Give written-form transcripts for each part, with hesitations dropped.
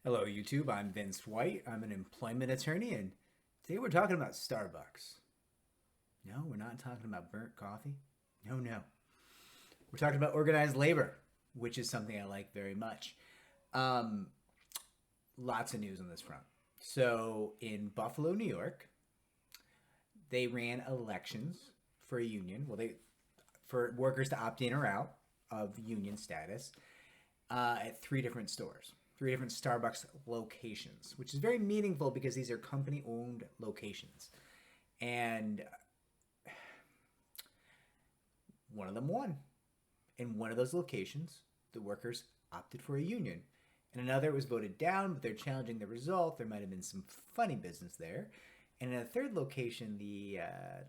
Hello, YouTube. I'm Vince White. I'm an employment attorney, and today we're talking about Starbucks. No, we're not talking about burnt coffee. No, no. We're talking about organized labor, which is something I like very much. Um, Lots of news on this front. So, in Buffalo, New York, they ran elections for a union. Well, they for workers to opt in or out of union status at three different stores, three different Starbucks locations, which is very meaningful because these are company owned locations. And one of them won. In one of those locations, the workers opted for a union. In another, it was voted down, but they're challenging the result. There might have been some funny business there. And in a third location, the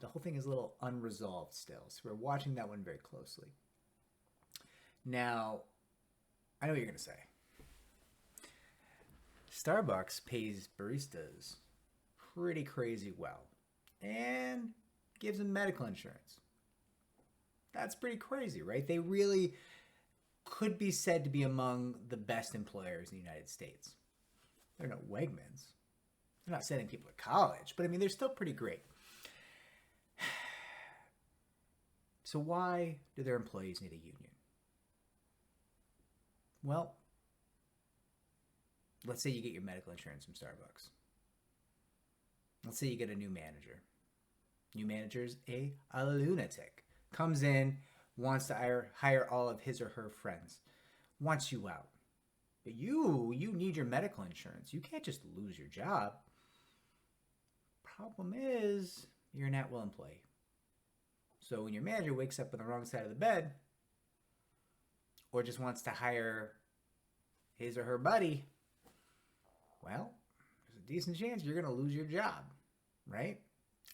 whole thing is a little unresolved still. So we're watching that one very closely. Now, I know what you're going to say. Starbucks pays baristas pretty crazy well and gives them medical insurance. That's pretty crazy, right? They really could be said to be among the best employers in the United States. They're no Wegmans. They're not sending people to college, but I mean, they're still pretty great. So why do their employees need a union? Well, let's say you get your medical insurance from Starbucks. Let's say you get a new manager. New manager's a lunatic. Comes in, wants to hire all of his or her friends, wants you out. But you need your medical insurance. You can't just lose your job. Problem is, you're an at-will employee. So when your manager wakes up on the wrong side of the bed, or just wants to hire his or her buddy, well, there's a decent chance you're going to lose your job, right?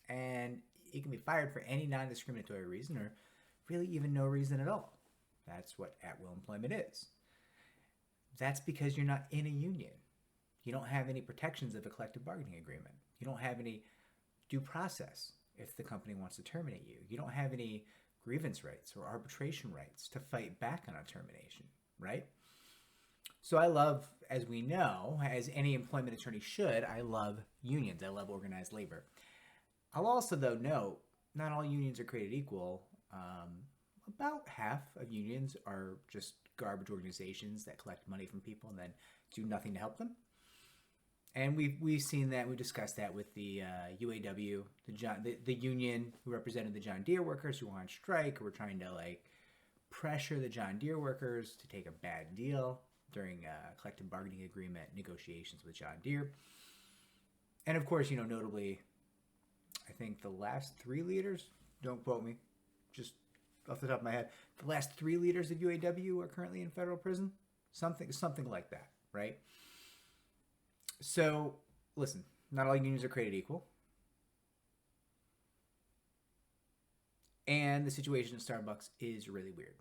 And you can be fired for any non-discriminatory reason or really even no reason at all. That's what at-will employment is. That's because you're not in a union. You don't have any protections of a collective bargaining agreement. You don't have any due process if the company wants to terminate you. You don't have any grievance rights or arbitration rights to fight back on a termination, right? So I love, as we know, as any employment attorney should, I love unions. I love organized labor. I'll also, though, note, not all unions are created equal. About half of unions are just garbage organizations that collect money from people and then do nothing to help them. And we've seen that. We discussed that with the UAW, the union who represented the John Deere workers who were on strike, who were trying to pressure the John Deere workers to take a bad deal during collective bargaining agreement negotiations with John Deere. And of course, notably, I think the last three leaders, don't quote me, just off the top of my head, the last three leaders of UAW are currently in federal prison. Something like that, right? So, listen, not all unions are created equal. And the situation at Starbucks is really weird.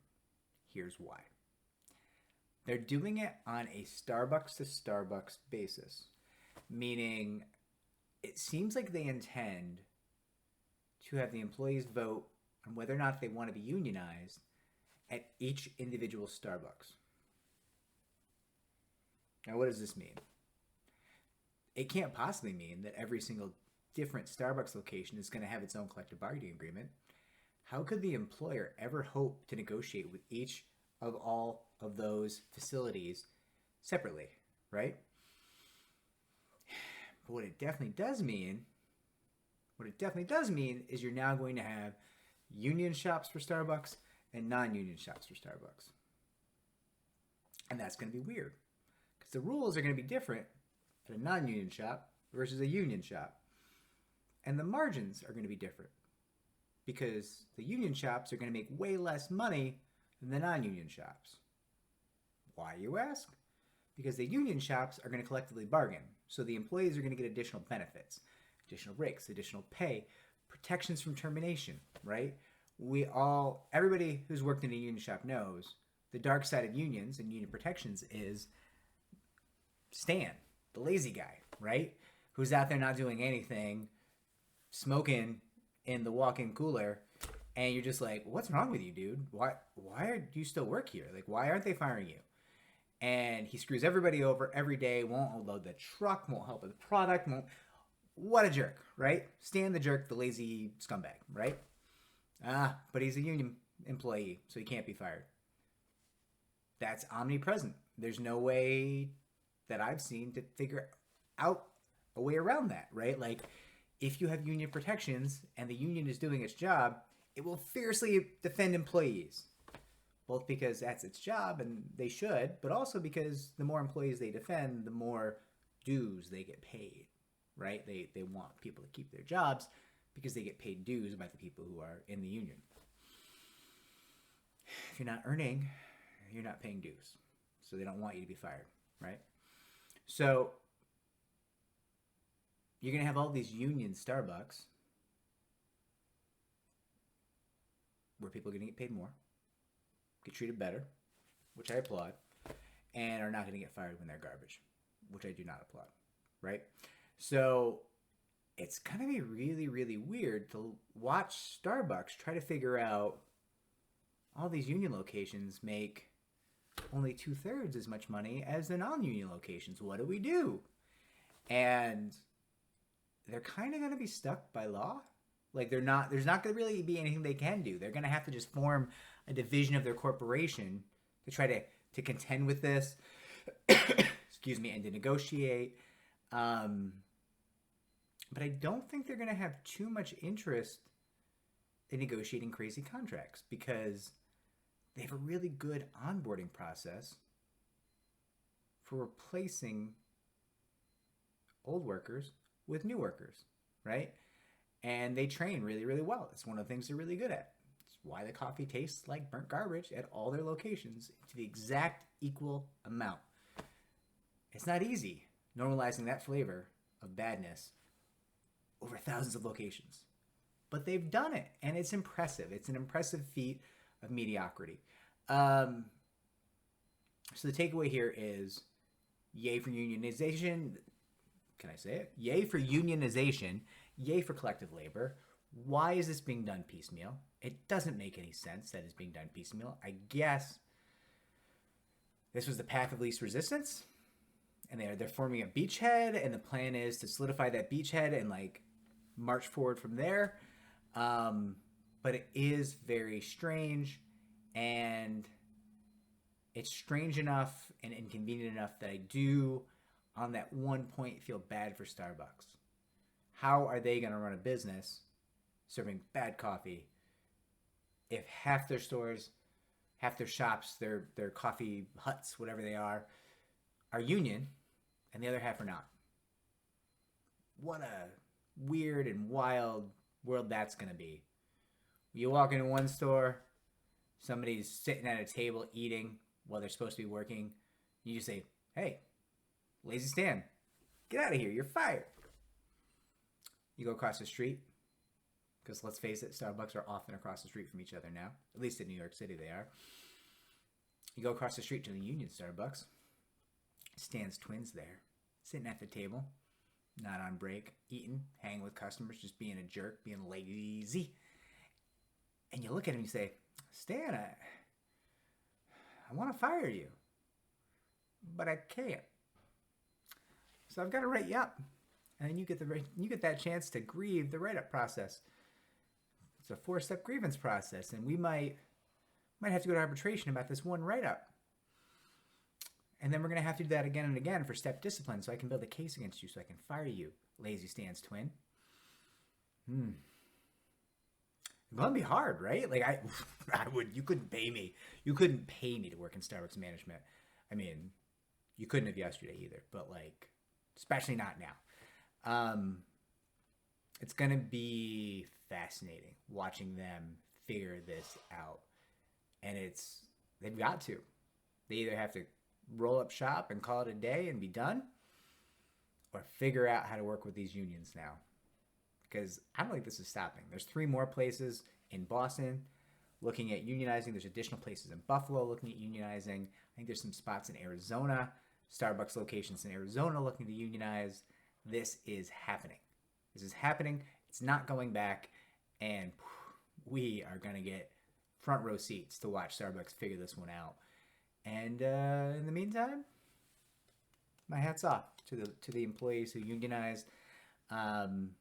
Here's why. They're doing it on a Starbucks to Starbucks basis, meaning it seems like they intend to have the employees vote on whether or not they want to be unionized at each individual Starbucks. Now, what does this mean? It can't possibly mean that every single different Starbucks location is going to have its own collective bargaining agreement. How could the employer ever hope to negotiate with each of all of those facilities separately, right? But what it definitely does mean is you're now going to have union shops for Starbucks and non-union shops for Starbucks. And that's going to be weird because the rules are going to be different at a non-union shop versus a union shop. And the margins are going to be different because the union shops are going to make way less money than the non-union shops. Why, you ask? Because the union shops are going to collectively bargain. So the employees are going to get additional benefits, additional breaks, additional pay, protections from termination, right? Everybody who's worked in a union shop knows the dark side of unions and union protections is Stan, the lazy guy, right? Who's out there not doing anything, smoking in the walk-in cooler, and you're just like, what's wrong with you, dude? Why do you still work here? Why aren't they firing you? and he screws everybody over every day, won't unload the truck, won't help with the product, won't. What a jerk, right? Stan the jerk, the lazy scumbag, right? But he's a union employee, so he can't be fired. That's omnipresent. There's no way that I've seen to figure out a way around that, right? Like, if you have union protections and the union is doing its job, it will fiercely defend employees. Both because that's its job and they should, but also because the more employees they defend, the more dues they get paid, right? They want people to keep their jobs because they get paid dues by the people who are in the union. If you're not earning, you're not paying dues. So they don't want you to be fired, right? So you're going to have all these union Starbucks where people are going to get paid more, get treated better, which I applaud, and are not going to get fired when they're garbage, which I do not applaud, right? So it's going to be really, really weird to watch Starbucks try to figure out all these union locations make only 2/3 as much money as the non-union locations. What do we do? And they're kind of going to be stuck by law. Like there's not going to really be anything they can do. They're going to have to just form a division of their corporation to try to contend with this, excuse me, and to negotiate. But I don't think they're going to have too much interest in negotiating crazy contracts because they have a really good onboarding process for replacing old workers with new workers, right? And they train really, really well. It's one of the things they're really good at. It's why the coffee tastes like burnt garbage at all their locations to the exact equal amount. It's not easy normalizing that flavor of badness over thousands of locations. But they've done it, and it's impressive. It's an impressive feat of mediocrity. So the takeaway here is yay for unionization. Can I say it? Yay for unionization. Yay for collective labor. Why is this being done piecemeal? It doesn't make any sense that it's being done piecemeal. I guess this was the path of least resistance, and they're forming a beachhead, and the plan is to solidify that beachhead and like march forward from there. But it is very strange, and it's strange enough and inconvenient enough that I do, on that one point, feel bad for Starbucks. How are they going to run a business serving bad coffee if half their stores, half their shops, their coffee huts, whatever they are union, and the other half are not? What a weird and wild world that's going to be. You walk into one store, somebody's sitting at a table eating while they're supposed to be working. You just say, hey, lazy Stan, get out of here, you're fired. You go across the street, because let's face it, Starbucks are often across the street from each other now. At least in New York City they are. You go across the street to the Union Starbucks. Stan's twins there, sitting at the table, not on break, eating, hanging with customers, just being a jerk, being lazy. And you look at him and you say, Stan, I want to fire you, but I can't. So I've got to write you up. And then you get that chance to grieve the write-up process. It's a 4-step grievance process, and we might have to go to arbitration about this one write-up. And then we're going to have to do that again and again for step discipline, so I can build a case against you, so I can fire you, lazy Stan's twin. It's going to be hard, right? Like you couldn't pay me. You couldn't pay me to work in Starbucks management. I mean, you couldn't have yesterday either, but like, especially not now. It's going to be fascinating watching them figure this out. And they've got to. They either have to roll up shop and call it a day and be done, or figure out how to work with these unions now. Because I don't think this is stopping. There's 3 more places in Boston looking at unionizing. There's additional places in Buffalo looking at unionizing. I think there's some spots in Arizona, Starbucks locations in Arizona looking to unionize. This is happening. This is happening. It's not going back. And we are going to get front row seats to watch Starbucks figure this one out. And in the meantime, my hat's off to the employees who unionized. Um,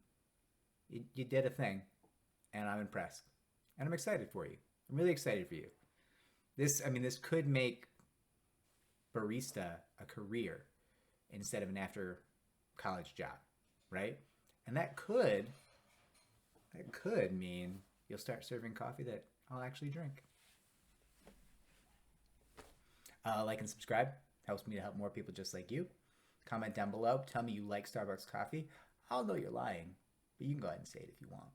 you did a thing, and I'm impressed, and I'm excited for you. I'm really excited for you. This could make barista a career instead of an after college job, right? And that could mean you'll start serving coffee that I'll actually drink. Like and subscribe helps me to help more people just like you. Comment down below. Tell me you like Starbucks coffee. I'll know you're lying, but you can go ahead and say it if you want.